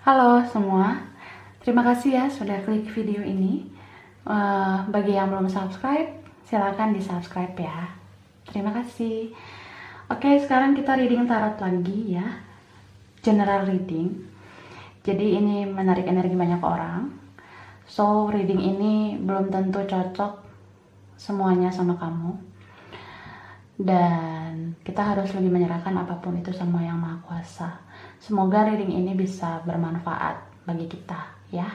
Halo semua, terima kasih ya sudah klik video ini. Bagi yang belum subscribe, silahkan di subscribe ya. Terima kasih. Oke, sekarang kita reading tarot lagi ya, general reading. Jadi ini menarik energi banyak orang. So reading ini belum tentu cocok semuanya sama kamu. Dan kita harus lebih menyerahkan apapun itu sama Yang Maha Kuasa. Semoga reading ini bisa bermanfaat bagi kita ya.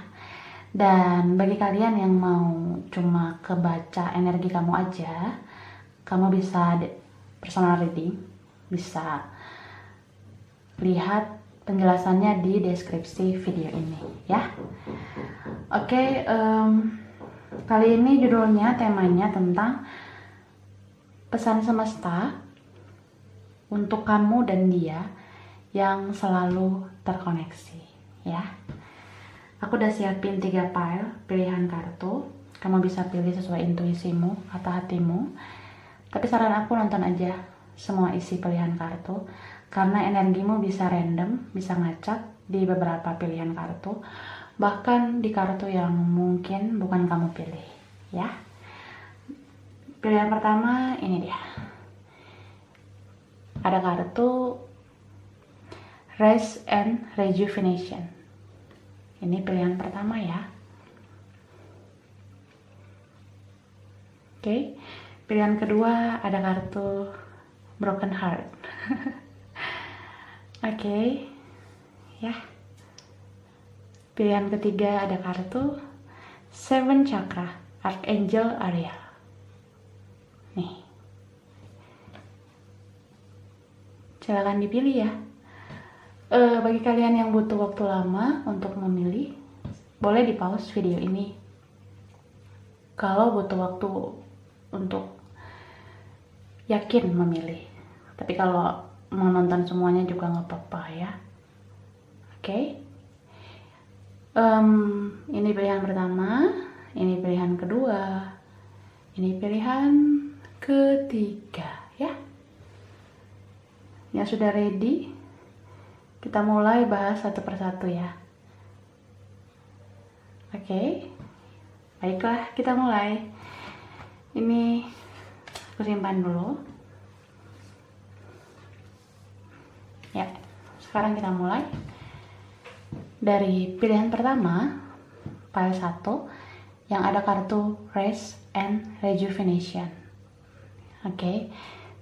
Dan bagi kalian yang mau cuma kebaca energi kamu aja, kamu bisa personal reading, bisa lihat penjelasannya di deskripsi video ini ya. Oke, kali ini judulnya, temanya tentang pesan semesta untuk kamu dan dia yang selalu terkoneksi ya. Aku udah siapin 3 pile pilihan kartu. Kamu bisa pilih sesuai intuisimu atau hatimu. Tapi saran aku nonton aja semua isi pilihan kartu, karena energimu bisa random, bisa ngacak di beberapa pilihan kartu, bahkan di kartu yang mungkin bukan kamu pilih ya. Pilihan pertama ini dia. Ada kartu Rest and Rejuvenation. Ini pilihan pertama ya. Oke. Pilihan kedua ada kartu Broken Heart. Oke. Ya. Pilihan ketiga ada kartu Seven Chakra, Archangel Ariel. Nih. Silakan dipilih ya. Bagi kalian yang butuh waktu lama untuk memilih, boleh di pause video ini kalau butuh waktu untuk yakin memilih. Tapi kalau mau nonton semuanya juga nggak apa-apa ya. Oke. Ini pilihan pertama, ini pilihan kedua, ini pilihan ketiga ya. Yang sudah ready, kita mulai bahas satu persatu ya. Oke. Baiklah, kita mulai. Ini aku simpan dulu. Ya, sekarang kita mulai. Dari pilihan pertama, pile 1, yang ada kartu Rest and Rejuvenation. Oke.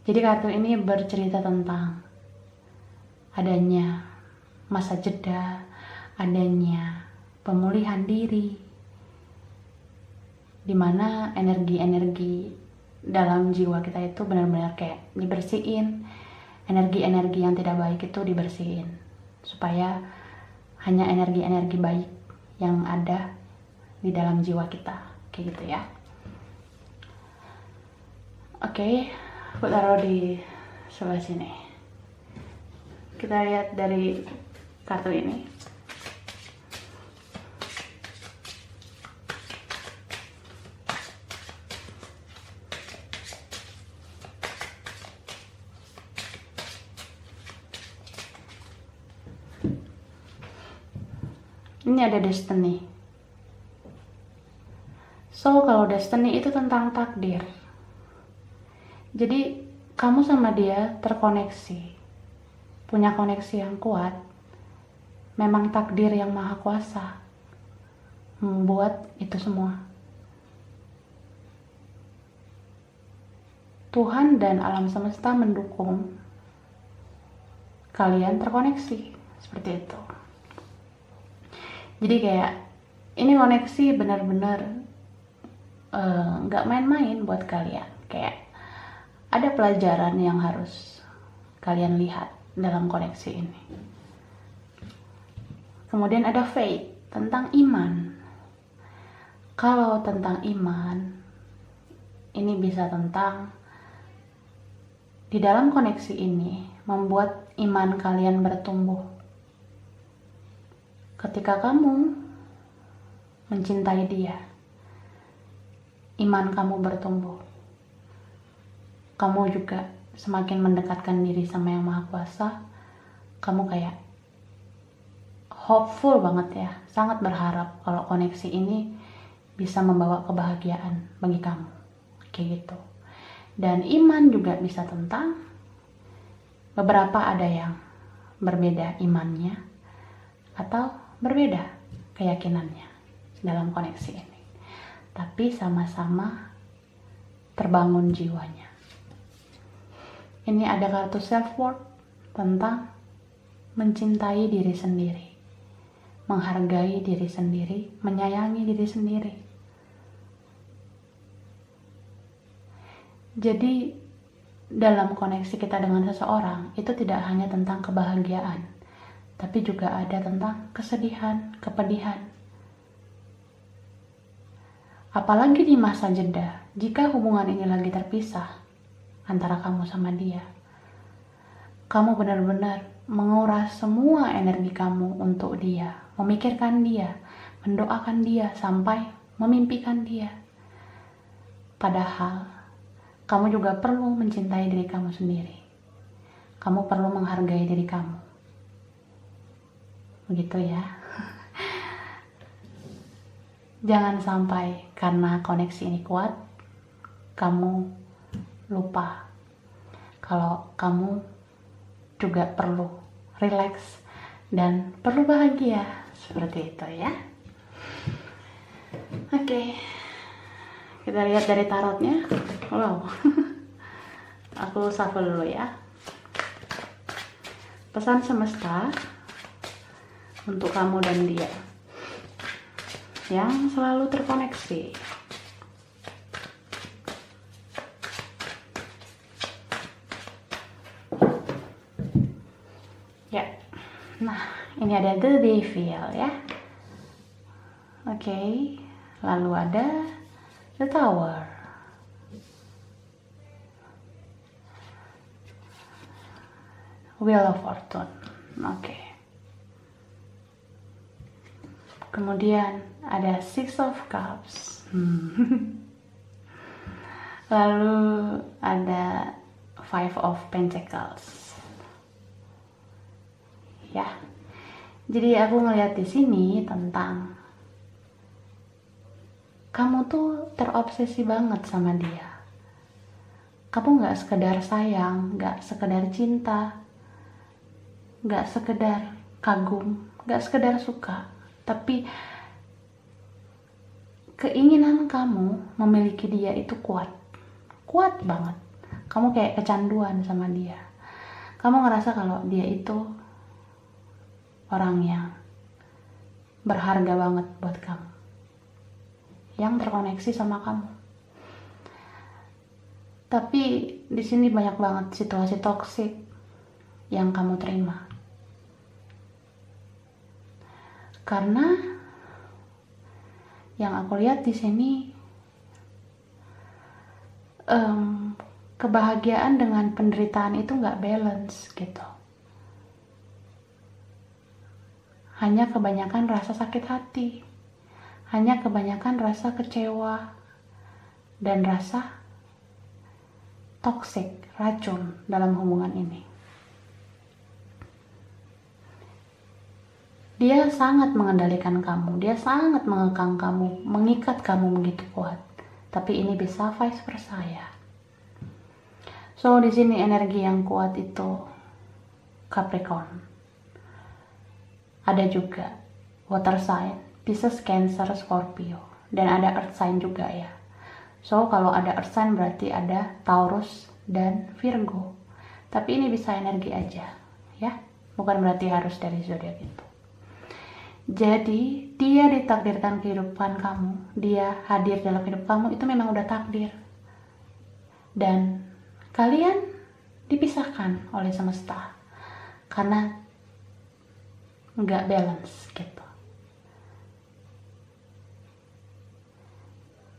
Jadi kartu ini bercerita tentang adanya masa jeda, adanya pemulihan diri, dimana energi-energi dalam jiwa kita itu benar-benar kayak dibersihin, energi-energi yang tidak baik itu dibersihin, supaya hanya energi-energi baik yang ada di dalam jiwa kita, kayak gitu ya. Oke, aku taruh di sebelah sini. Kita lihat dari kartu ini. Ini ada destiny. So, kalau destiny itu tentang takdir. Jadi, kamu sama dia terkoneksi, punya koneksi yang kuat. Memang takdir Yang Maha Kuasa membuat itu semua. Tuhan dan alam semesta mendukung kalian terkoneksi seperti itu. Jadi kayak ini koneksi benar-benar nggak main-main buat kalian. Kayak ada pelajaran yang harus kalian lihat dalam koneksi ini. Kemudian ada faith, tentang iman. Kalau tentang iman, ini bisa tentang di dalam koneksi ini membuat iman kalian bertumbuh. Ketika kamu mencintai dia, iman kamu bertumbuh. Kamu juga semakin mendekatkan diri sama Yang Maha Kuasa. Kamu kayak hopeful banget ya, sangat berharap kalau koneksi ini bisa membawa kebahagiaan bagi kamu, kayak gitu. Dan iman juga bisa tentang, beberapa ada yang berbeda imannya atau berbeda keyakinannya dalam koneksi ini, tapi sama-sama terbangun jiwanya. Ini ada kartu self worth tentang mencintai diri sendiri, menghargai diri sendiri, menyayangi diri sendiri. Jadi dalam koneksi kita dengan seseorang itu tidak hanya tentang kebahagiaan, tapi juga ada tentang kesedihan, kepedihan. Apalagi di masa jeda, jika hubungan ini lagi terpisah antara kamu sama dia, kamu benar-benar menguras semua energi kamu untuk dia, memikirkan dia, mendoakan dia, sampai memimpikan dia. Padahal kamu juga perlu mencintai diri kamu sendiri. Kamu perlu menghargai diri kamu. Begitu ya. Jangan sampai karena koneksi ini kuat, kamu lupa kalau kamu juga perlu relax dan perlu bahagia. Seperti itu ya. Oke. Kita lihat dari tarotnya. Wow. Aku shuffle dulu ya. Pesan semesta untuk kamu dan dia yang selalu terkoneksi. Ya. Nah, ini ada The Devil ya. Oke. Lalu ada The Tower. Wheel of Fortune. Oke. Kemudian ada Six of Cups. Lalu ada Five of Pentacles. Ya. Jadi aku ngeliat di sini tentang kamu tuh terobsesi banget sama dia. Kamu gak sekedar sayang, gak sekedar cinta, gak sekedar kagum, gak sekedar suka, tapi keinginan kamu memiliki dia itu kuat banget. Kamu kayak kecanduan sama dia. Kamu ngerasa kalau dia itu orang yang berharga banget buat kamu, yang terkoneksi sama kamu. Tapi di sini banyak banget situasi toksik yang kamu terima. Karena yang aku lihat di sini kebahagiaan dengan penderitaan itu nggak balance gitu. Hanya kebanyakan rasa sakit hati, hanya kebanyakan rasa kecewa dan rasa toksik, racun dalam hubungan ini. Dia sangat mengendalikan kamu, dia sangat mengekang kamu, mengikat kamu begitu kuat. Tapi ini bisa vice versa ya. So di sini energi yang kuat itu Capricorn. Ada juga water sign, Pisces, Cancer, Scorpio, dan ada earth sign juga ya. So kalau ada earth sign berarti ada Taurus dan Virgo. Tapi ini bisa energi aja ya, bukan berarti harus dari zodiak itu. Jadi dia ditakdirkan kehidupan kamu, dia hadir dalam hidup kamu, itu memang udah takdir. Dan kalian dipisahkan oleh semesta karena nggak balance gitu.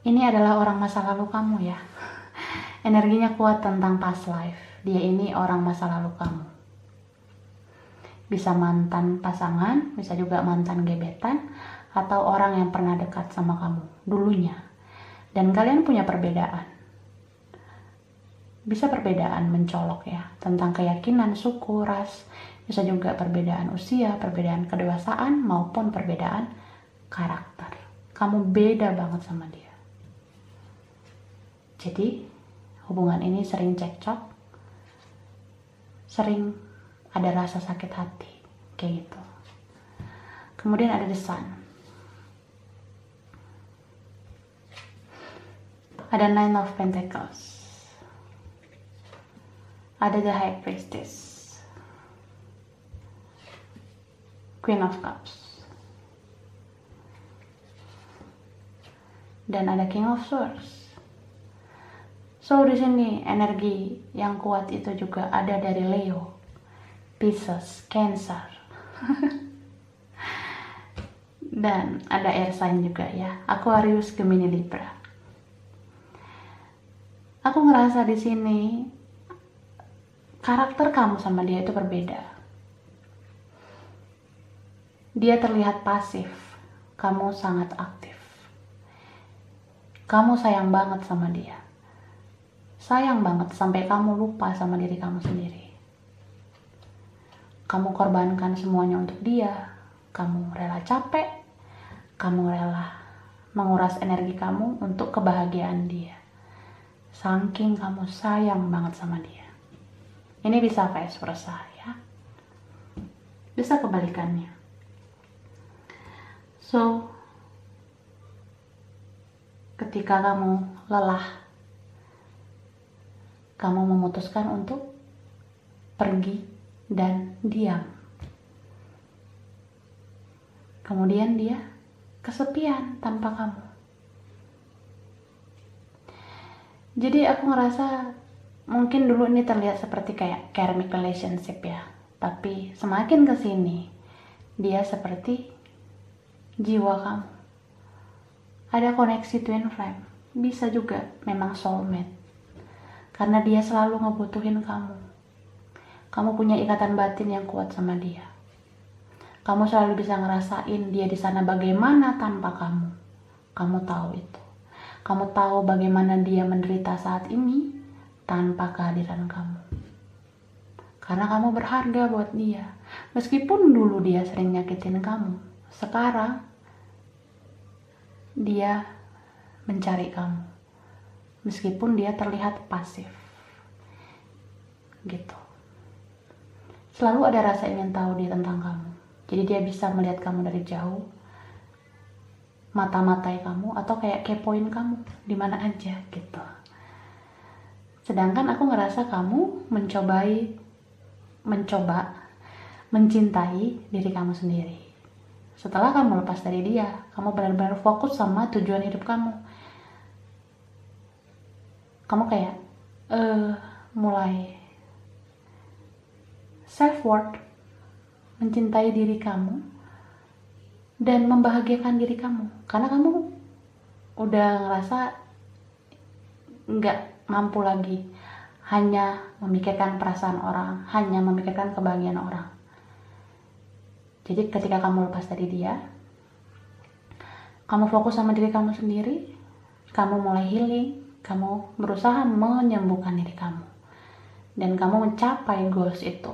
Ini adalah orang masa lalu kamu ya. Energinya kuat tentang past life. Dia ini orang masa lalu kamu. Bisa mantan pasangan, bisa juga mantan gebetan, atau orang yang pernah dekat sama kamu dulunya. Dan kalian punya perbedaan. Bisa perbedaan mencolok ya, tentang keyakinan, suku, ras, Bisa juga perbedaan usia, perbedaan kedewasaan, maupun perbedaan karakter. Kamu beda banget sama dia. Jadi, hubungan ini sering cekcok, sering ada rasa sakit hati, kayak gitu. Kemudian ada the sun. Ada Nine of Pentacles. Ada the High Priestess. Queen of Cups. Dan ada King of Swords. So di sini energi yang kuat itu juga ada dari Leo, Pisces, Cancer. Dan ada air sign juga ya, Aquarius, Gemini, Libra. Aku ngerasa di sini karakter kamu sama dia itu berbeda. Dia terlihat pasif, kamu sangat aktif. Kamu sayang banget sama dia. Sayang banget sampai kamu lupa sama diri kamu sendiri. Kamu korbankan semuanya untuk dia. Kamu rela capek. Kamu rela menguras energi kamu untuk kebahagiaan dia. Saking kamu sayang banget sama dia. Ini bisa vice versa ya. Bisa kebalikannya. So, ketika kamu lelah, kamu memutuskan untuk pergi dan diam. Kemudian dia kesepian tanpa kamu. Jadi aku ngerasa mungkin dulu ini terlihat seperti kayak karmic relationship ya. Tapi semakin kesini, dia seperti jiwa kamu. Ada koneksi twin flame. Bisa juga memang soulmate. Karena dia selalu ngebutuhin kamu. Kamu punya ikatan batin yang kuat sama dia. Kamu selalu bisa ngerasain dia di sana bagaimana tanpa kamu. Kamu tahu itu. Kamu tahu bagaimana dia menderita saat ini tanpa kehadiran kamu. Karena kamu berharga buat dia. Meskipun dulu dia sering nyakitin kamu, sekarang dia mencari kamu. Meskipun dia terlihat pasif. Gitu. Selalu ada rasa ingin tahu dia tentang kamu. Jadi dia bisa melihat kamu dari jauh, mata-matai kamu, atau kayak kepoin kamu di mana aja gitu. Sedangkan aku ngerasa kamu mencoba mencintai diri kamu sendiri. Setelah kamu lepas dari dia, kamu benar-benar fokus sama tujuan hidup kamu. Kamu kayak mulai self-worth, mencintai diri kamu, dan membahagiakan diri kamu. Karena kamu udah ngerasa nggak mampu lagi hanya memikirkan perasaan orang, hanya memikirkan kebahagiaan orang. Jadi ketika kamu lepas dari dia, kamu fokus sama diri kamu sendiri, kamu mulai healing, kamu berusaha menyembuhkan diri kamu. Dan kamu mencapai goals itu.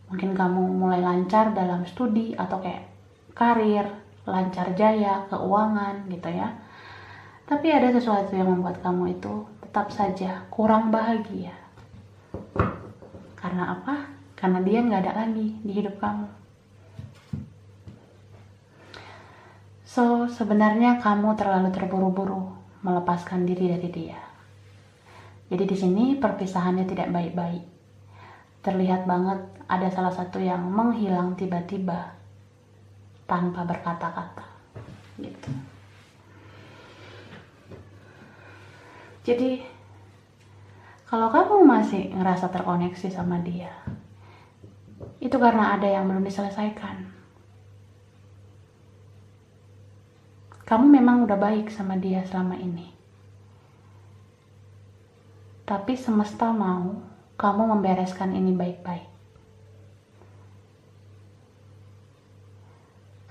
Mungkin kamu mulai lancar dalam studi atau kayak karir, lancar jaya, keuangan gitu ya. Tapi ada sesuatu yang membuat kamu itu tetap saja kurang bahagia. Karena apa? Karena dia nggak ada lagi di hidup kamu. So, sebenarnya kamu terlalu terburu-buru melepaskan diri dari dia. Jadi di sini perpisahannya tidak baik-baik. Terlihat banget ada salah satu yang menghilang tiba-tiba tanpa berkata-kata gitu. Jadi kalau kamu masih ngerasa terkoneksi sama dia, itu karena ada yang belum diselesaikan. Kamu memang udah baik sama dia selama ini, tapi semesta mau kamu membereskan ini baik-baik.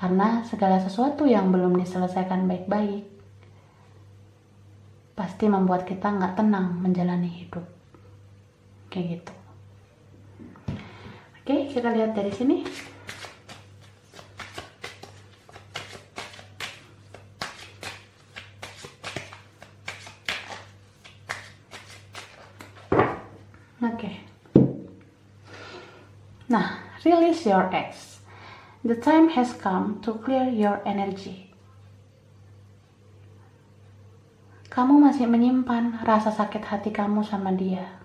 Karena segala sesuatu yang belum diselesaikan baik-baik pasti membuat kita nggak tenang menjalani hidup. Kayak gitu. Oke, kita lihat dari sini. Oke. Nah, release your ex. The time has come to clear your energy. Kamu masih menyimpan rasa sakit hati kamu sama dia.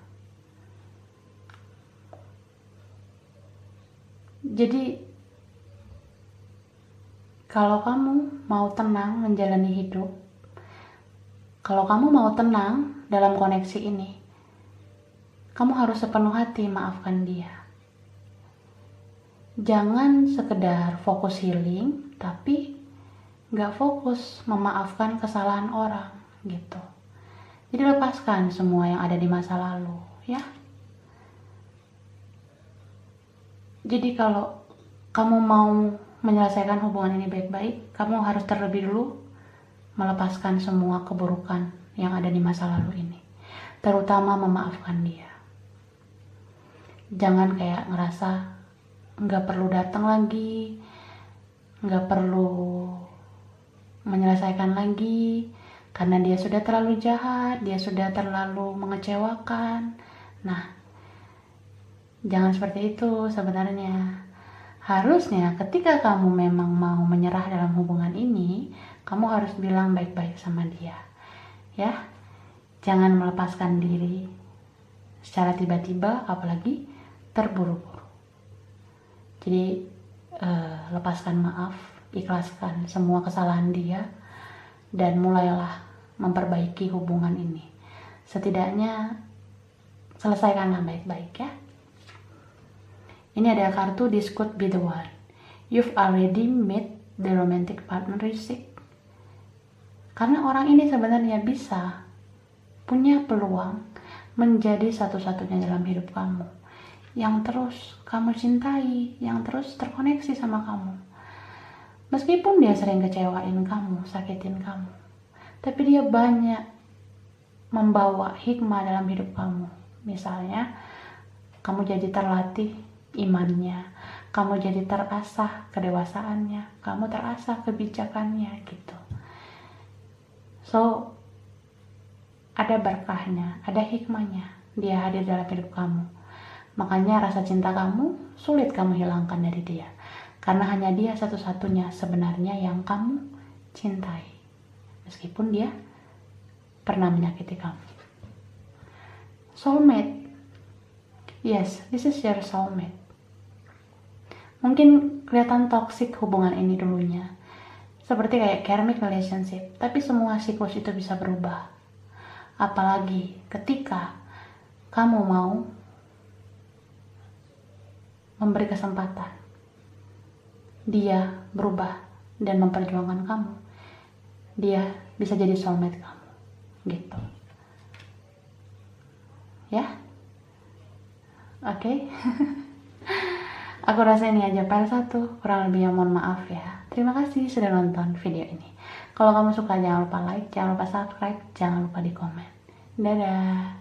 Jadi, kalau kamu mau tenang menjalani hidup, kalau kamu mau tenang dalam koneksi ini, kamu harus sepenuh hati maafkan dia. Jangan sekedar fokus healing, tapi gak fokus memaafkan kesalahan orang gitu. Jadi lepaskan semua yang ada di masa lalu, ya. Jadi kalau kamu mau menyelesaikan hubungan ini baik-baik, kamu harus terlebih dulu melepaskan semua keburukan yang ada di masa lalu ini. Terutama memaafkan dia. Jangan kayak ngerasa nggak perlu datang lagi, nggak perlu menyelesaikan lagi, karena dia sudah terlalu jahat, dia sudah terlalu mengecewakan. Nah, jangan seperti itu sebenarnya. Harusnya ketika kamu memang mau menyerah dalam hubungan ini, kamu harus bilang baik-baik sama dia. Ya, jangan melepaskan diri secara tiba-tiba, apalagi terburu-buru. Jadi, lepaskan maaf, ikhlaskan semua kesalahan dia, dan mulailah memperbaiki hubungan ini. Setidaknya, selesaikanlah baik-baik ya. Ini ada kartu This Could Be The One. You've already met the romantic partnership. Karena orang ini sebenarnya bisa punya peluang menjadi satu-satunya dalam hidup kamu, yang terus kamu cintai, yang terus terkoneksi sama kamu. Meskipun dia sering kecewain kamu, sakitin kamu, tapi dia banyak membawa hikmah dalam hidup kamu. Misalnya, kamu jadi terlatih imannya, kamu jadi terasah kedewasaannya, kamu terasah kebijakannya gitu. So, ada berkahnya, ada hikmahnya dia hadir dalam hidup kamu. Makanya rasa cinta kamu sulit kamu hilangkan dari dia, karena hanya dia satu-satunya sebenarnya yang kamu cintai, meskipun dia pernah menyakiti kamu. Soulmate. Yes, this is your soulmate. Mungkin kelihatan toxic hubungan ini dulunya, seperti kayak karmic relationship, tapi semua siklus itu bisa berubah. Apalagi ketika kamu mau memberi kesempatan dia berubah dan memperjuangkan kamu, dia bisa jadi soulmate kamu gitu ya. Oke. Aku rasa ini aja PL1, kurang lebihnya mohon maaf ya. Terima kasih sudah nonton video ini. Kalau kamu suka jangan lupa like, jangan lupa subscribe, jangan lupa di komen. Dadah.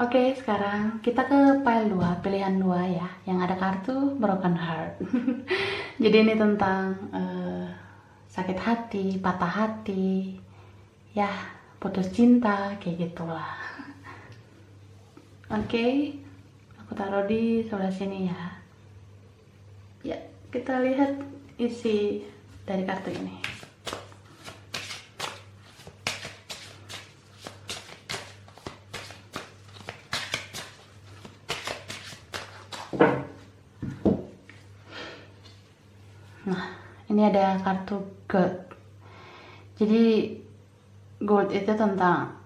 Oke, sekarang kita ke file 2, pilihan 2 ya, yang ada kartu Broken Heart. Jadi ini tentang sakit hati, patah hati, ya putus cinta, kayak gitulah. Oke, aku taruh di sebelah sini ya. Ya, kita lihat isi dari kartu ini. Nah, ini ada kartu God. Jadi God itu tentang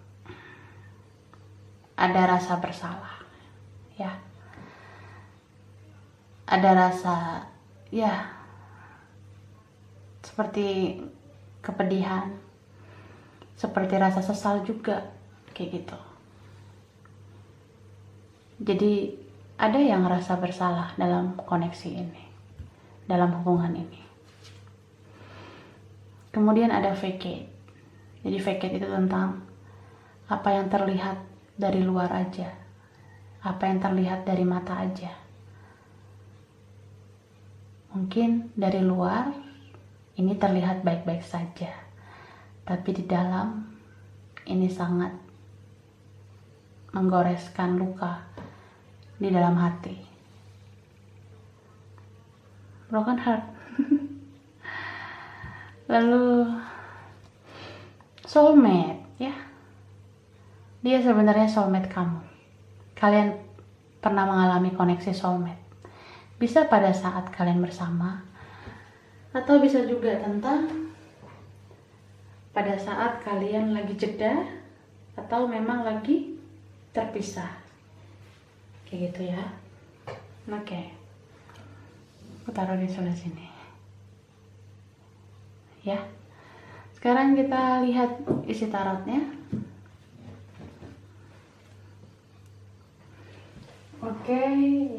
ada rasa bersalah, ya. Ada rasa, ya, seperti kepedihan, seperti rasa sesal juga, kayak gitu. Jadi ada yang ngerasa bersalah dalam koneksi ini, dalam hubungan ini. Kemudian ada vacate. Jadi vacate itu tentang apa yang terlihat dari luar aja, apa yang terlihat dari mata aja. Mungkin dari luar ini terlihat baik-baik saja, tapi di dalam ini sangat menggoreskan luka di dalam hati. Broken heart. Lalu soulmate, ya. Dia sebenarnya soulmate kamu. Kalian pernah mengalami koneksi soulmate. Bisa pada saat kalian bersama, atau bisa juga tentang pada saat kalian lagi jeda, atau memang lagi terpisah. Kayak gitu ya. Oke. Aku taruh di sebelah sini. Ya. Sekarang kita lihat isi tarotnya. Oke,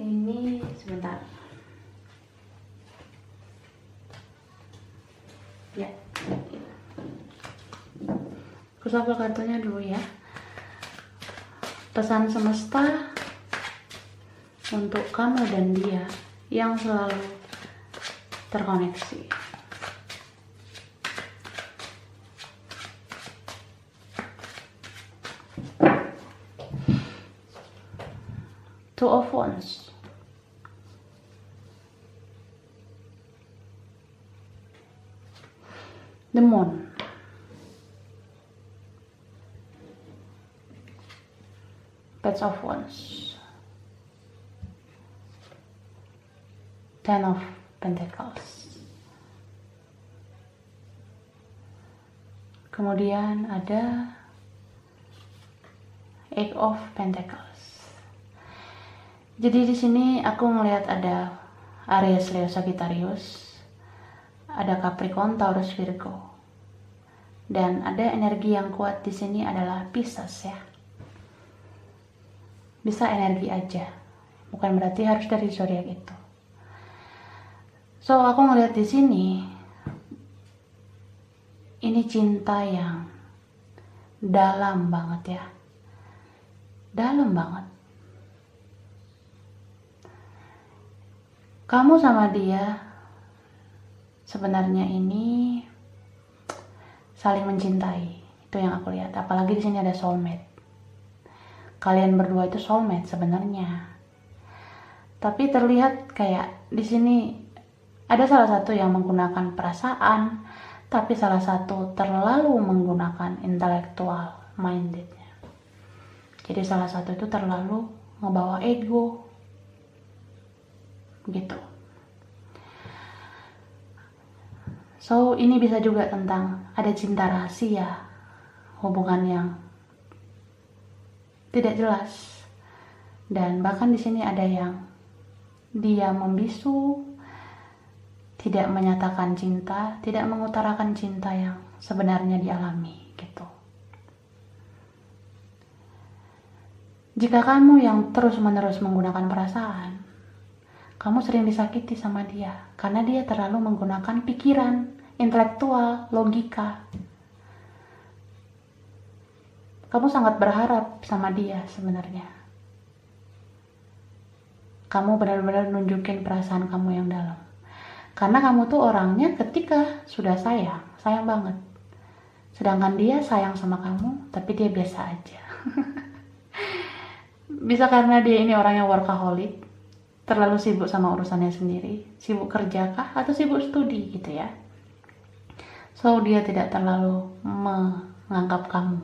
ini sebentar. Ya. Aku shuffle kartunya dulu ya. Pesan semesta untuk kamu dan dia yang selalu terkoneksi. Two of Wands. The Moon. Page of Wands. Ten of Pentacles. Kemudian ada Eight of Pentacles. Jadi di sini aku melihat ada Aries, Leo, Sagittarius, ada Capricorn, Taurus, Virgo, dan ada energi yang kuat di sini adalah Pisces ya. Bisa energi aja, bukan berarti harus dari zodiak itu. So aku ngeliat di sini, ini cinta yang dalam banget ya, dalam banget. Kamu sama dia sebenarnya ini saling mencintai, itu yang aku lihat. Apalagi di sini ada soulmate. Kalian berdua itu soulmate sebenarnya. Tapi terlihat kayak di sini ada salah satu yang menggunakan perasaan, tapi salah satu terlalu menggunakan intelektual mindednya. Jadi salah satu itu terlalu ngebawa ego, gitu. So ini bisa juga tentang ada cinta rahasia, hubungan yang tidak jelas, dan bahkan di sini ada yang dia membisu, tidak menyatakan cinta, tidak mengutarakan cinta yang sebenarnya dialami, gitu. Jika kamu yang terus-menerus menggunakan perasaan, kamu sering disakiti sama dia karena dia terlalu menggunakan pikiran, intelektual, logika. Kamu sangat berharap sama dia sebenarnya. Kamu benar-benar nunjukin perasaan kamu yang dalam. Karena kamu tuh orangnya ketika sudah sayang, sayang banget. Sedangkan dia sayang sama kamu, tapi dia biasa aja. Bisa karena dia ini orangnya workaholic, terlalu sibuk sama urusannya sendiri, sibuk kerja kah atau sibuk studi gitu ya. So dia tidak terlalu menganggap kamu.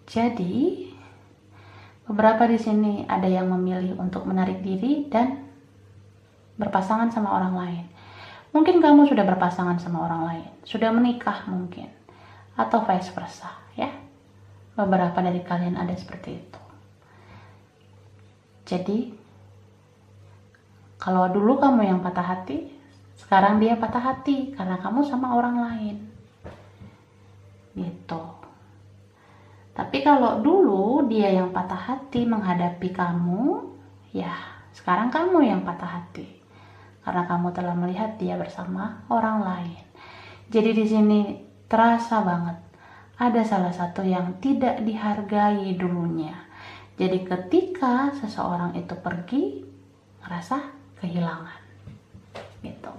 Jadi beberapa di sini ada yang memilih untuk menarik diri dan berpasangan sama orang lain. Mungkin kamu sudah berpasangan sama orang lain, sudah menikah mungkin, atau vice versa ya. Beberapa dari kalian ada seperti itu. Jadi kalau dulu kamu yang patah hati, sekarang dia patah hati karena kamu sama orang lain, gitu. Tapi kalau dulu dia yang patah hati menghadapi kamu, ya sekarang kamu yang patah hati karena kamu telah melihat dia bersama orang lain. Jadi di sini terasa banget ada salah satu yang tidak dihargai dulunya. Jadi ketika seseorang itu pergi, ngerasa kehilangan. gitu.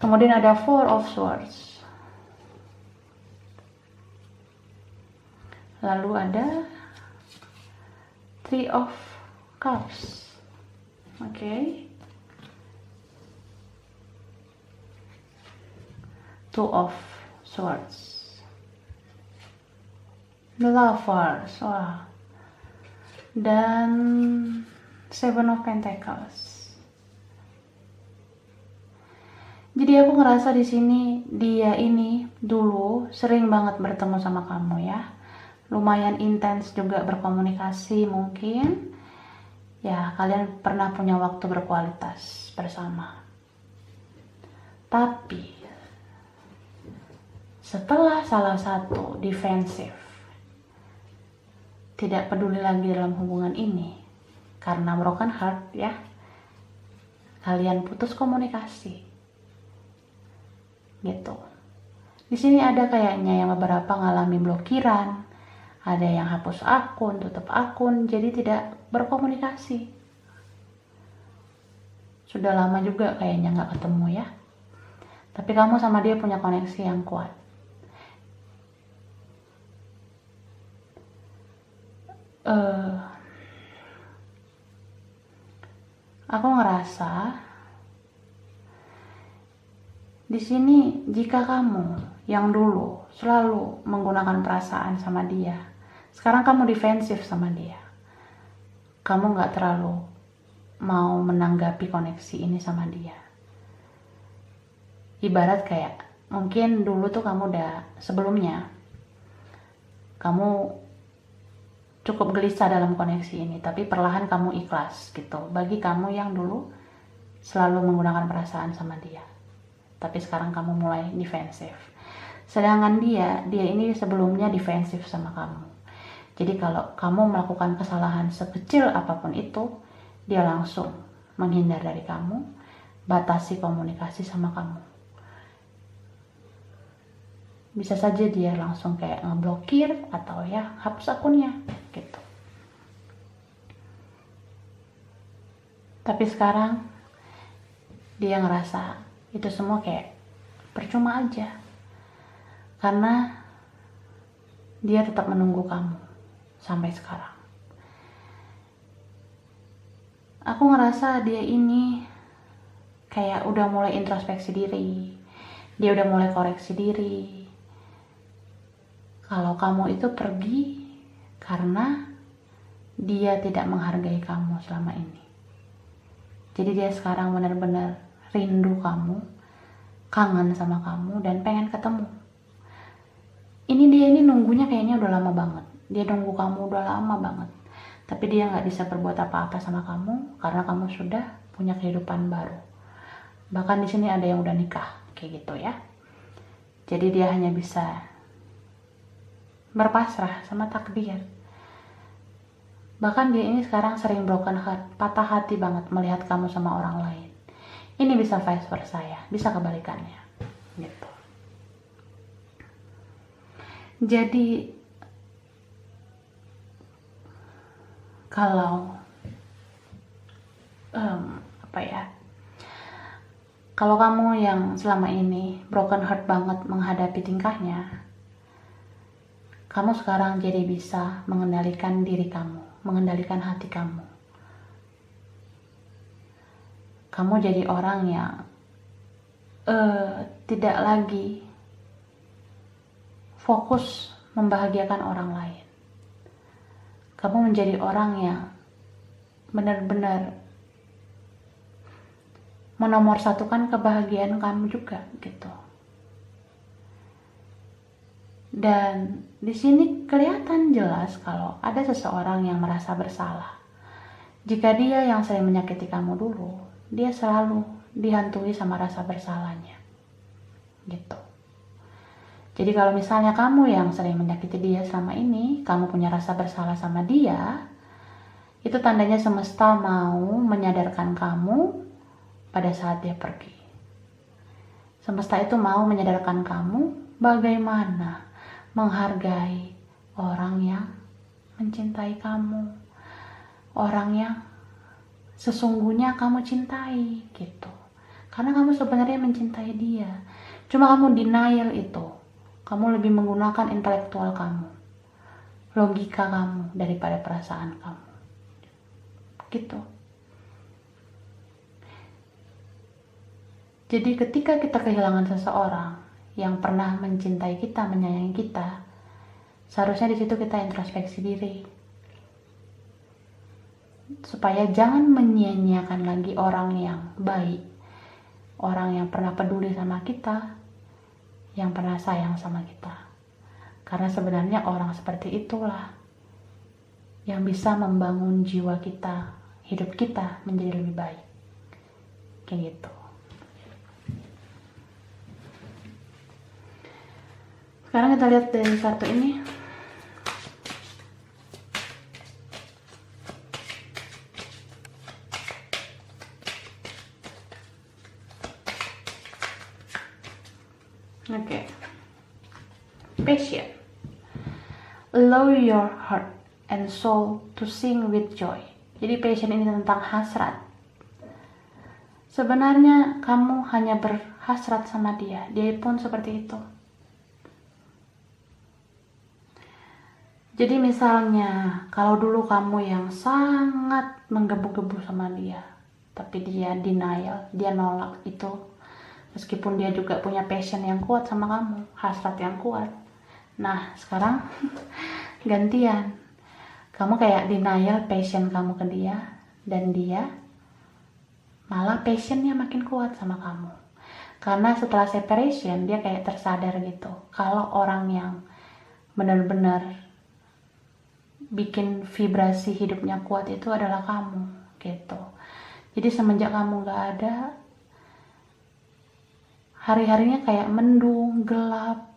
Kemudian ada Four of Swords. Lalu ada Three of Cups. Oke. Two of Swords. The Lovers. Wah. Dan Seven of Pentacles. Jadi aku ngerasa di sini dia ini dulu sering banget bertemu sama kamu ya. Lumayan intens juga berkomunikasi mungkin. Ya, kalian pernah punya waktu berkualitas bersama. Tapi setelah salah satu defensif, tidak peduli lagi dalam hubungan ini karena broken heart ya, kalian putus komunikasi gitu. Di sini ada kayaknya yang beberapa ngalami blokiran, ada yang hapus akun, tutup akun, jadi tidak berkomunikasi. Sudah lama juga kayaknya nggak ketemu ya, tapi kamu sama dia punya koneksi yang kuat. Aku ngerasa di sini jika kamu yang dulu selalu menggunakan perasaan sama dia, sekarang kamu defensif sama dia. Kamu nggak terlalu mau menanggapi koneksi ini sama dia. Ibarat kayak mungkin dulu tuh kamu udah sebelumnya kamu cukup gelisah dalam koneksi ini, tapi perlahan kamu ikhlas gitu. Bagi kamu yang dulu selalu menggunakan perasaan sama dia, tapi sekarang kamu mulai defensif. Sedangkan dia ini sebelumnya defensif sama kamu. Jadi kalau kamu melakukan kesalahan sekecil apapun itu, dia langsung menghindar dari kamu, batasi komunikasi sama kamu. Bisa saja dia langsung kayak ngeblokir atau ya hapus akunnya gitu. Tapi sekarang dia ngerasa itu semua kayak percuma aja, karena dia tetap menunggu kamu sampai sekarang. Aku ngerasa dia ini kayak udah mulai introspeksi diri, dia udah mulai koreksi diri. Kalau kamu itu pergi karena dia tidak menghargai kamu selama ini. Jadi dia sekarang benar-benar rindu kamu, kangen sama kamu, dan pengen ketemu. Dia ini nunggunya kayaknya udah lama banget. Dia nunggu kamu udah lama banget. Tapi dia nggak bisa berbuat apa-apa sama kamu karena kamu sudah punya kehidupan baru. Bahkan di sini ada yang udah nikah, kayak gitu ya. Jadi dia hanya bisa berpasrah sama takdir. Bahkan dia ini sekarang sering broken heart, patah hati banget melihat kamu sama orang lain. Ini bisa vice versa ya, bisa kebalikannya gitu. Jadi kalau kalau kamu yang selama ini broken heart banget menghadapi tingkahnya, kamu sekarang jadi bisa mengendalikan diri kamu, mengendalikan hati kamu. Kamu jadi orang yang tidak lagi fokus membahagiakan orang lain. Kamu menjadi orang yang benar-benar menomorsatukan kebahagiaan kamu juga gitu. Dan di sini kelihatan jelas kalau ada seseorang yang merasa bersalah. Jika dia yang sering menyakiti kamu dulu, dia selalu dihantui sama rasa bersalahnya. Gitu. Jadi kalau misalnya kamu yang sering menyakiti dia selama ini, kamu punya rasa bersalah sama dia, itu tandanya semesta mau menyadarkan kamu pada saat dia pergi. Semesta itu mau menyadarkan kamu bagaimana menghargai orang yang mencintai kamu, orang yang sesungguhnya kamu cintai gitu. Karena kamu sebenarnya mencintai dia. Cuma kamu denial itu. Kamu lebih menggunakan intelektual kamu, logika kamu daripada perasaan kamu. Gitu. Jadi ketika kita kehilangan seseorang yang pernah mencintai kita, menyayangi kita, seharusnya di situ kita introspeksi diri. Supaya jangan menyia-nyiakan lagi orang yang baik, orang yang pernah peduli sama kita, yang pernah sayang sama kita. Karena sebenarnya orang seperti itulah yang bisa membangun jiwa kita, hidup kita menjadi lebih baik. Kayak gitu. Sekarang kita lihat dari kartu ini. Oke. Passion. Allow your heart and soul to sing with joy. Jadi passion ini tentang hasrat. Sebenarnya kamu hanya berhasrat sama dia. Dia pun seperti itu. Jadi misalnya, kalau dulu kamu yang sangat menggebu-gebu sama dia, tapi dia denial, dia nolak itu, meskipun dia juga punya passion yang kuat sama kamu, hasrat yang kuat. Nah, sekarang gantian. Kamu kayak denial passion kamu ke dia, dan dia malah passionnya makin kuat sama kamu. Karena setelah separation, dia kayak tersadar gitu, kalau orang yang benar-benar bikin vibrasi hidupnya kuat itu adalah kamu gitu. Jadi semenjak kamu gak ada, hari-harinya kayak mendung, gelap,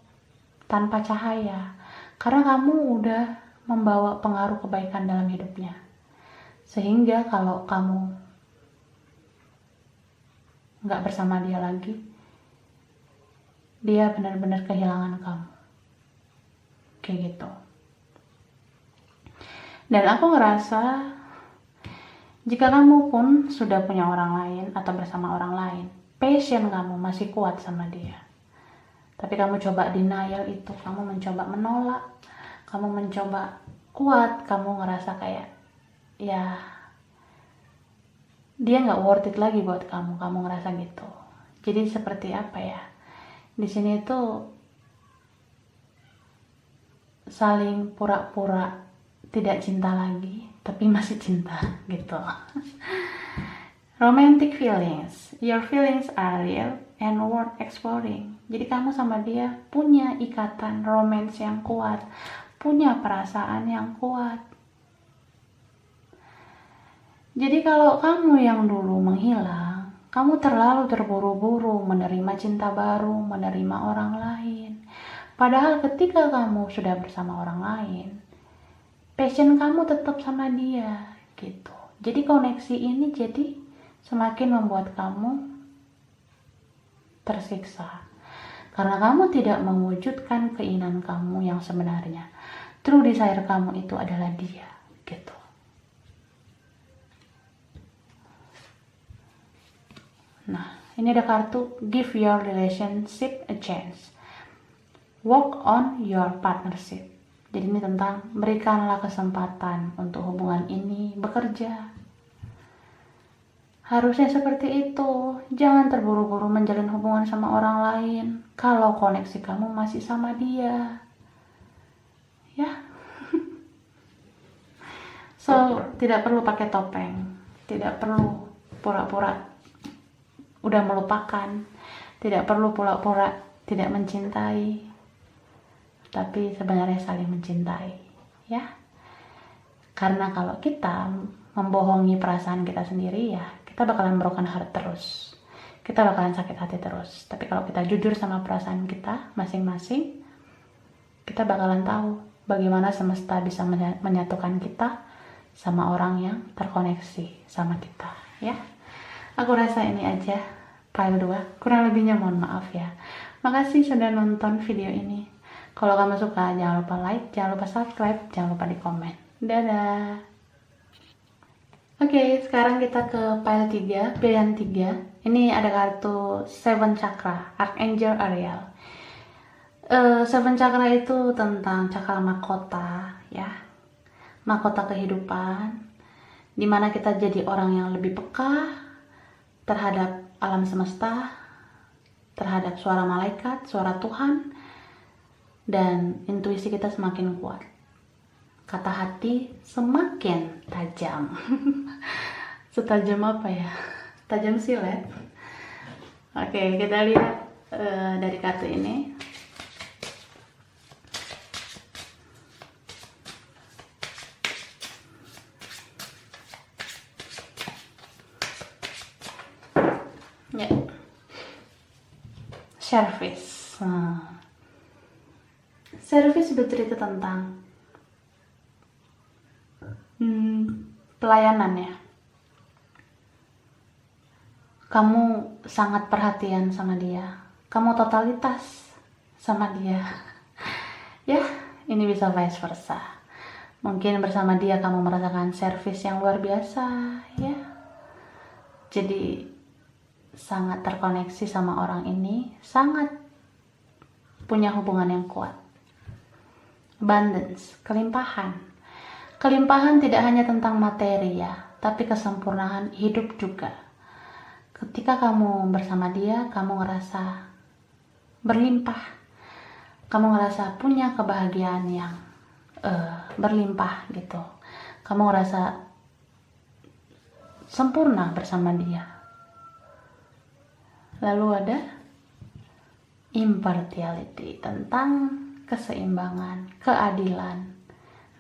tanpa cahaya. Karena kamu udah membawa pengaruh kebaikan dalam hidupnya. Sehingga kalau kamu gak bersama dia lagi, dia benar-benar kehilangan kamu. Kayak gitu. Dan aku ngerasa jika kamu pun sudah punya orang lain atau bersama orang lain, passion kamu masih kuat sama dia, tapi kamu coba denial itu, kamu mencoba menolak, kamu mencoba kuat, kamu ngerasa kayak ya dia nggak worth it lagi buat kamu, kamu ngerasa gitu. Jadi seperti apa ya? Di sini tuh saling pura-pura tidak cinta lagi, tapi masih cinta gitu. Romantic feelings. Your feelings are real and worth exploring. Jadi kamu sama dia punya ikatan romance yang kuat, punya perasaan yang kuat. Jadi kalau kamu yang dulu menghilang, kamu terlalu terburu-buru menerima cinta baru, menerima orang lain. Padahal ketika kamu sudah bersama orang lain, passion kamu tetap sama dia gitu. Jadi koneksi ini jadi semakin membuat kamu tersiksa. Karena kamu tidak mewujudkan keinginan kamu yang sebenarnya. True desire kamu itu adalah dia gitu. Nah, ini ada kartu give your relationship a chance. Work on your partnership. Jadi ini tentang berikanlah kesempatan untuk hubungan ini bekerja. Harusnya seperti itu. Jangan terburu-buru menjalin hubungan sama orang lain kalau koneksi kamu masih sama dia. Ya. So, tidak perlu pakai topeng. Tidak perlu pura-pura udah melupakan. Tidak perlu pura-pura tidak mencintai. Tapi sebenarnya saling mencintai, ya. Karena kalau kita membohongi perasaan kita sendiri, ya kita bakalan broken heart terus. Kita bakalan sakit hati terus. Tapi kalau kita jujur sama perasaan kita masing-masing, kita bakalan tahu bagaimana semesta bisa menyatukan kita sama orang yang terkoneksi sama kita, ya. Aku rasa ini aja file 2. Kurang lebihnya mohon maaf ya. Makasih sudah nonton video ini. Kalau kamu suka, jangan lupa like, jangan lupa subscribe, jangan lupa di komen. Dadah! Oke, sekarang kita ke pile 3, pilihan 3. Ini ada kartu Seven Chakra, Archangel Ariel. Seven Chakra itu tentang cakra mahkota, ya. Mahkota kehidupan, dimana kita jadi orang yang lebih peka terhadap alam semesta, terhadap suara malaikat, suara Tuhan, dan intuisi kita semakin kuat. Kata hati semakin tajam. Setajam apa ya? Tajam silet. Oke, kita lihat dari kartu ini. Ya. Service. Service bercerita tentang pelayanan, ya. Kamu sangat perhatian sama dia. Kamu totalitas sama dia. Ya, ini bisa vice versa. Mungkin bersama dia kamu merasakan service yang luar biasa, ya. Jadi sangat terkoneksi sama orang ini, sangat punya hubungan yang kuat. Abundance, kelimpahan. Kelimpahan tidak hanya tentang materi, ya, tapi kesempurnaan hidup juga. Ketika kamu bersama dia, kamu ngerasa berlimpah. Kamu ngerasa punya kebahagiaan yang berlimpah gitu. Kamu ngerasa sempurna bersama dia. Lalu ada impartiality, tentang keseimbangan, keadilan,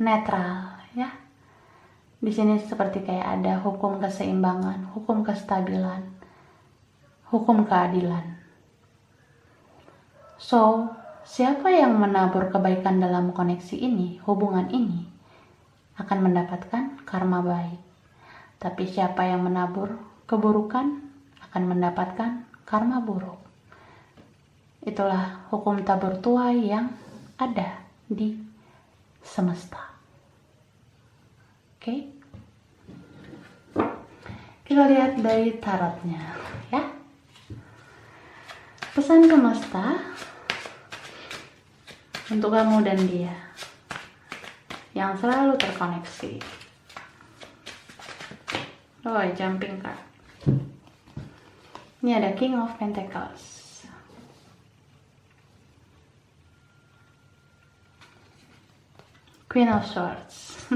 netral, ya. Di sini seperti kayak ada hukum keseimbangan, hukum kestabilan, hukum keadilan. So, siapa yang menabur kebaikan dalam koneksi ini, hubungan ini, akan mendapatkan karma baik. Tapi siapa yang menabur keburukan akan mendapatkan karma buruk. Itulah hukum tabur tuai yang ada di semesta. Oke? Kita lihat dari tarotnya, ya. Pesan semesta untuk kamu dan dia yang selalu terkoneksi. Oh, jumping card. Ini ada King of Pentacles, Queen of Swords.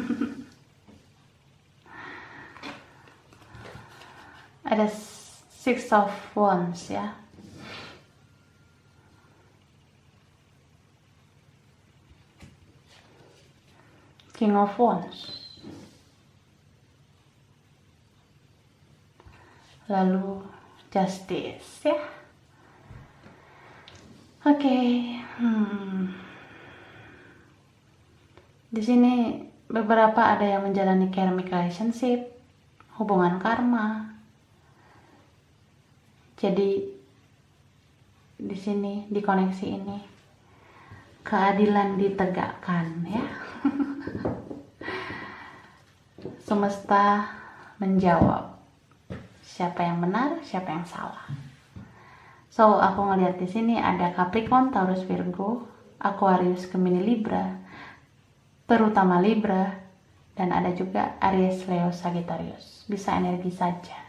Ada Six of Wands, ya. King of Wands. Lalu Justice, ya. Oke. Di sini beberapa ada yang menjalani karmic relationship, hubungan karma. Jadi di sini, di koneksi ini, keadilan ditegakkan, ya. Semesta menjawab siapa yang benar, siapa yang salah. So, aku ngeliat di sini ada Capricorn, Taurus, Virgo, Aquarius, Gemini, Libra, terutama Libra, dan ada juga Aries, Leo, Sagittarius. Bisa energi saja.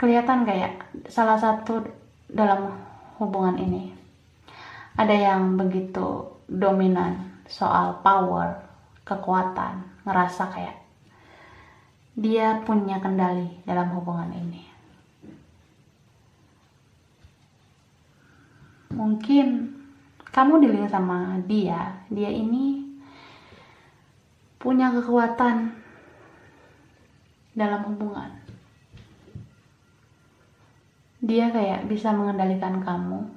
Kelihatan kayak salah satu dalam hubungan ini ada yang begitu dominan soal power, kekuatan, ngerasa kayak dia punya kendali dalam hubungan ini. Mungkin kamu dealing sama dia ini punya kekuatan dalam hubungan. Dia kayak bisa mengendalikan kamu,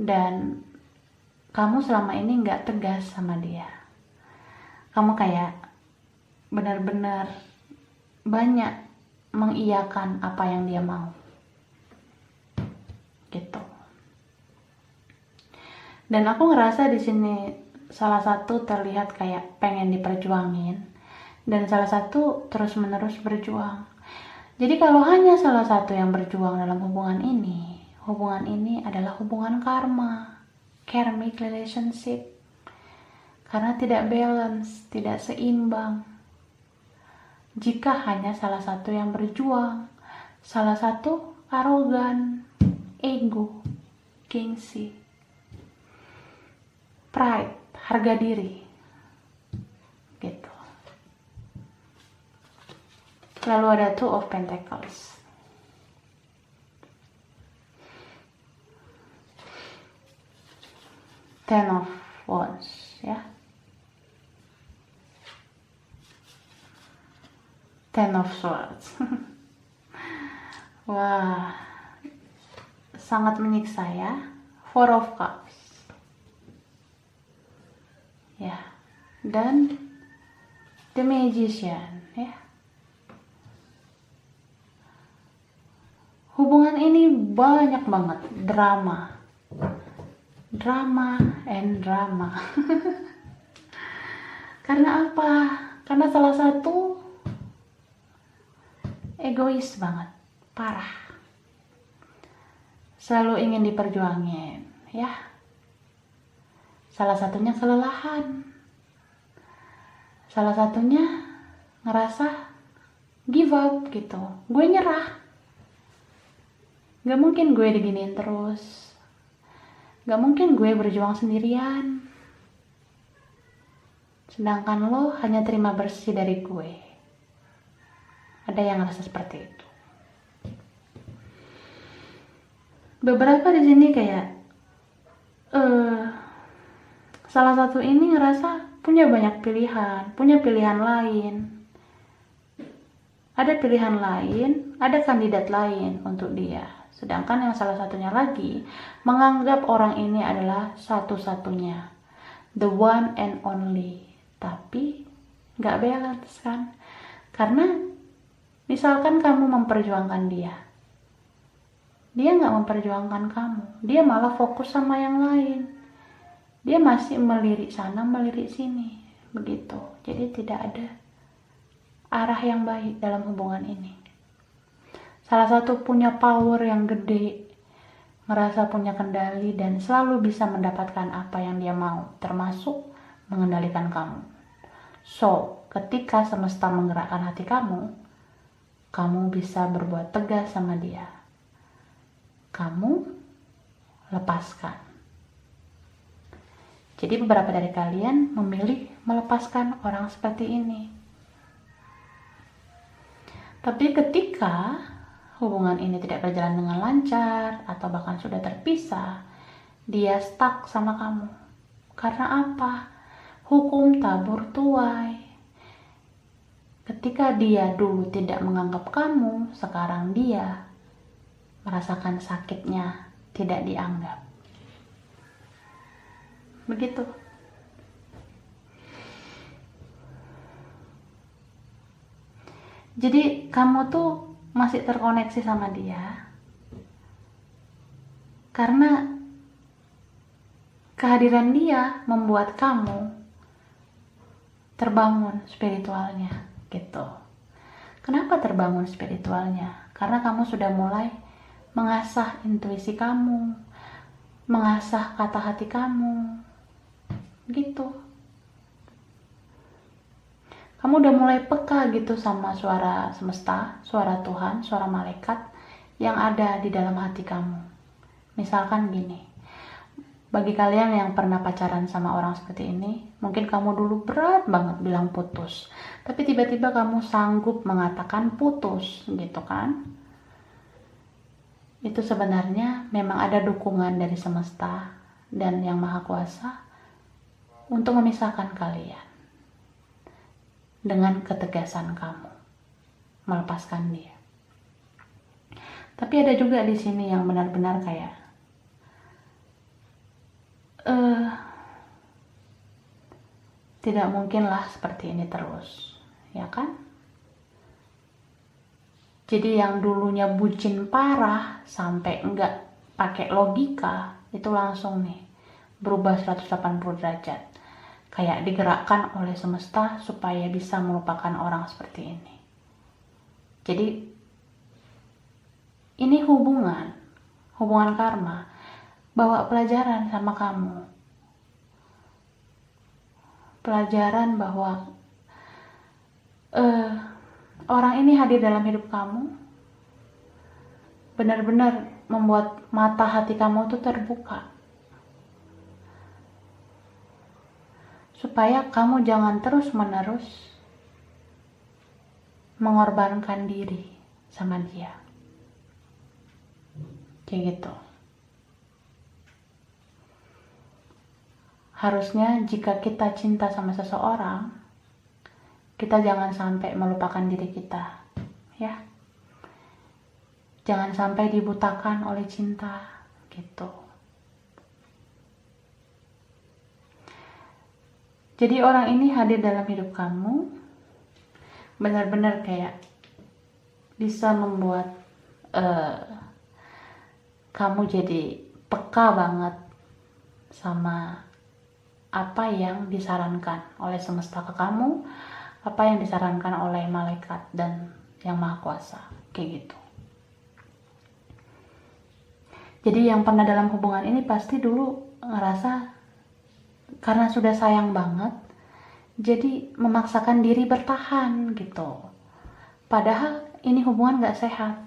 dan kamu selama ini nggak tegas sama dia. Kamu kayak benar-benar banyak mengiyakan apa yang dia mau, gitu. Dan aku ngerasa di sini salah satu terlihat kayak pengen diperjuangin dan salah satu terus-menerus berjuang. Jadi kalau hanya salah satu yang berjuang dalam hubungan ini adalah hubungan karma, karmic relationship, karena tidak balance, tidak seimbang. Jika hanya salah satu yang berjuang, salah satu arogan, ego, gengsi, pride, harga diri, gitu. Lalu ada Two of Pentacles. Ten of Wands, ya. Ten of Swords. Wah, sangat menyiksa ya. Four of Cups. Ya. Dan The Magician, ya. Hubungan ini banyak banget drama. Drama and drama. Karena apa? Karena salah satu egois banget, parah. Selalu ingin diperjuangin, ya. Salah satunya kelelahan. Salah satunya ngerasa give up gitu. Gue nyerah. Gak mungkin gue diginiin terus. Gak mungkin gue berjuang sendirian. Sedangkan lo hanya terima bersih dari gue. Ada yang ngerasa seperti itu. Beberapa di sini kayak salah satu ini ngerasa punya banyak pilihan, punya pilihan lain. Ada pilihan lain, ada kandidat lain untuk dia. Sedangkan yang salah satunya lagi menganggap orang ini adalah satu-satunya, the one and only. Tapi gak balance kan? Karena misalkan kamu memperjuangkan dia gak memperjuangkan kamu. Dia malah fokus sama yang lain. Dia masih melirik sana, melirik sini. Begitu. Jadi tidak ada arah yang baik dalam hubungan ini. Salah satu punya power yang gede, merasa punya kendali dan selalu bisa mendapatkan apa yang dia mau, termasuk mengendalikan kamu. So, ketika semesta menggerakkan hati kamu bisa berbuat tegas sama dia. Kamu lepaskan. Jadi beberapa dari kalian memilih melepaskan orang seperti ini. Tapi ketika hubungan ini tidak berjalan dengan lancar atau bahkan sudah terpisah, dia stuck sama kamu. Karena apa? Hukum tabur tuai. Ketika dia dulu tidak menganggap kamu, sekarang dia merasakan sakitnya tidak dianggap. Begitu. Jadi kamu tuh masih terkoneksi sama dia karena kehadiran dia membuat kamu terbangun spiritualnya. Gitu. Kenapa terbangun spiritualnya? Karena kamu sudah mulai mengasah intuisi kamu, mengasah kata hati kamu, gitu. Kamu udah mulai peka gitu sama suara semesta, suara Tuhan, suara malaikat yang ada di dalam hati kamu. Misalkan gini, bagi kalian yang pernah pacaran sama orang seperti ini, mungkin kamu dulu berat banget bilang putus, tapi tiba-tiba kamu sanggup mengatakan putus, gitu kan? Itu sebenarnya memang ada dukungan dari semesta dan Yang Maha Kuasa untuk memisahkan kalian dengan ketegasan kamu melepaskan dia. Tapi ada juga di sini yang benar-benar kayak tidak mungkinlah seperti ini terus, ya kan? Jadi yang dulunya bucin parah sampai enggak pakai logika, itu langsung nih berubah 180 derajat. kayak digerakkan oleh semesta supaya bisa melupakan orang seperti ini. Jadi ini hubungan karma bawa pelajaran sama kamu. Pelajaran bahwa orang ini hadir dalam hidup kamu, benar-benar membuat mata hati kamu tuh terbuka. Supaya kamu jangan terus-menerus mengorbankan diri sama dia. Kayak gitu. Harusnya jika kita cinta sama seseorang, kita jangan sampai melupakan diri kita, ya. Jangan sampai dibutakan oleh cinta, gitu. Jadi orang ini hadir dalam hidup kamu, benar-benar kayak bisa membuat kamu jadi peka banget sama apa yang disarankan oleh semesta ke kamu, apa yang disarankan oleh malaikat dan yang maha kuasa, kayak gitu. Jadi yang pernah dalam hubungan ini pasti dulu ngerasa karena sudah sayang banget, jadi memaksakan diri bertahan gitu. Padahal ini hubungan gak sehat.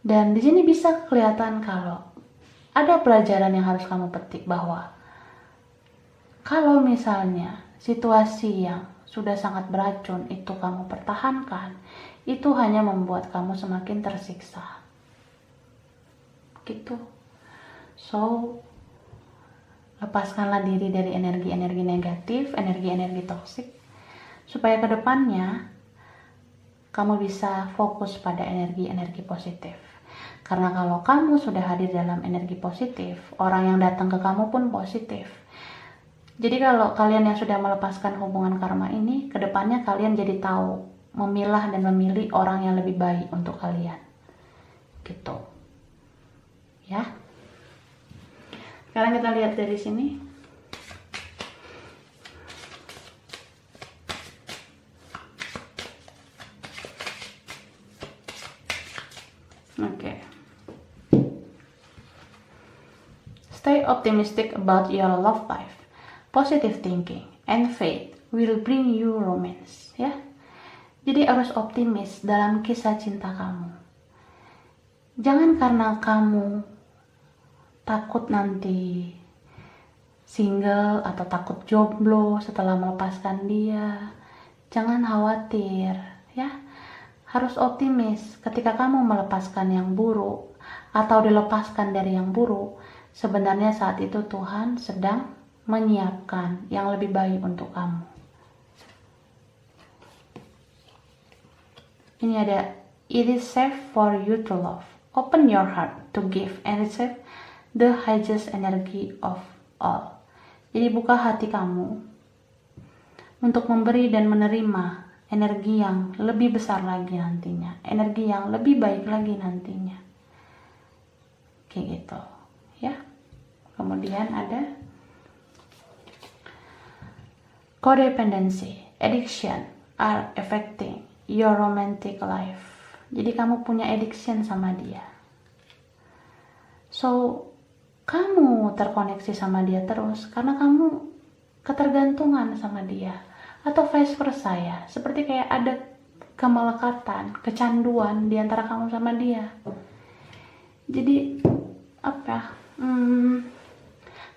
Dan di sini bisa kelihatan kalau ada pelajaran yang harus kamu petik, bahwa kalau misalnya situasi yang sudah sangat beracun itu kamu pertahankan, itu hanya membuat kamu semakin tersiksa. Gitu. So, lepaskanlah diri dari energi-energi negatif, energi-energi toksik, supaya kedepannya kamu bisa fokus pada energi-energi positif. Karena kalau kamu sudah hadir dalam energi positif, orang yang datang ke kamu pun positif. Jadi kalau kalian yang sudah melepaskan hubungan karma ini, kedepannya kalian jadi tahu memilah dan memilih orang yang lebih baik untuk kalian. Gitu. Ya. Sekarang kita lihat dari sini. Oke. Stay optimistic about your love life. Positive thinking and faith will bring you romance, ya. Jadi harus optimis dalam kisah cinta kamu. Jangan karena kamu takut nanti single atau takut jomblo setelah melepaskan dia. Jangan khawatir, ya. Harus optimis ketika kamu melepaskan yang buruk atau dilepaskan dari yang buruk. Sebenarnya saat itu Tuhan sedang menyiapkan yang lebih baik untuk kamu. Ini ada, it is safe for you to love. Open your heart to give and receive the highest energy of all. Jadi buka hati kamu untuk memberi dan menerima energi yang lebih besar lagi nantinya, energi yang lebih baik lagi nantinya. Kayak gitu, ya. Kemudian ada codependency, addiction are affecting your romantic life. Jadi kamu punya addiction sama dia. So, kamu terkoneksi sama dia terus karena kamu ketergantungan sama dia. Atau vice versa, ya. Seperti kayak ada kemelekatan, kecanduan di antara kamu sama dia. Jadi, apa?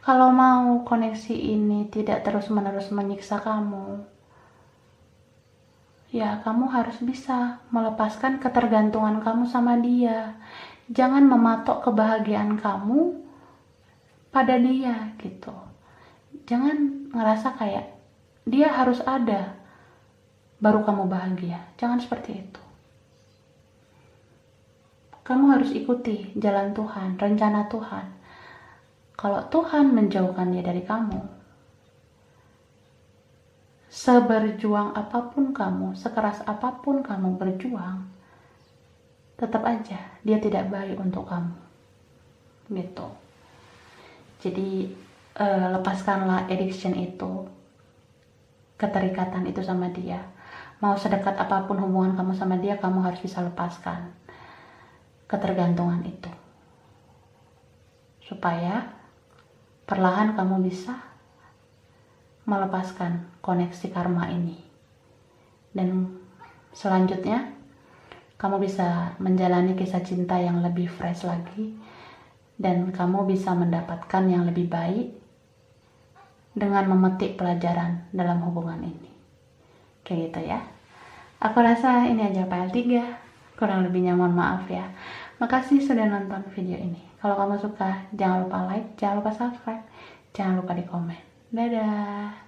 Kalau mau koneksi ini tidak terus-menerus menyiksa kamu, ya kamu harus bisa melepaskan ketergantungan kamu sama dia. Jangan mematok kebahagiaan kamu pada dia, gitu. Jangan ngerasa kayak dia harus ada baru kamu bahagia. Jangan seperti itu. Kamu harus ikuti jalan Tuhan, rencana Tuhan. Kalau Tuhan menjauhkan dia dari kamu, seberjuang apapun kamu, sekeras apapun kamu berjuang, tetap aja dia tidak baik untuk kamu. Gitu. Jadi lepaskanlah addiction itu, keterikatan itu sama dia. Mau sedekat apapun hubungan kamu sama dia, kamu harus bisa lepaskan ketergantungan itu, supaya perlahan kamu bisa melepaskan koneksi karma ini. Dan selanjutnya kamu bisa menjalani kisah cinta yang lebih fresh lagi, dan kamu bisa mendapatkan yang lebih baik dengan memetik pelajaran dalam hubungan ini. Kayak gitu ya. Aku rasa ini aja PL3. Kurang lebihnya mohon maaf ya. Makasih sudah nonton video ini. Kalau kamu suka, jangan lupa like, jangan lupa subscribe, jangan lupa di komen. Dadah.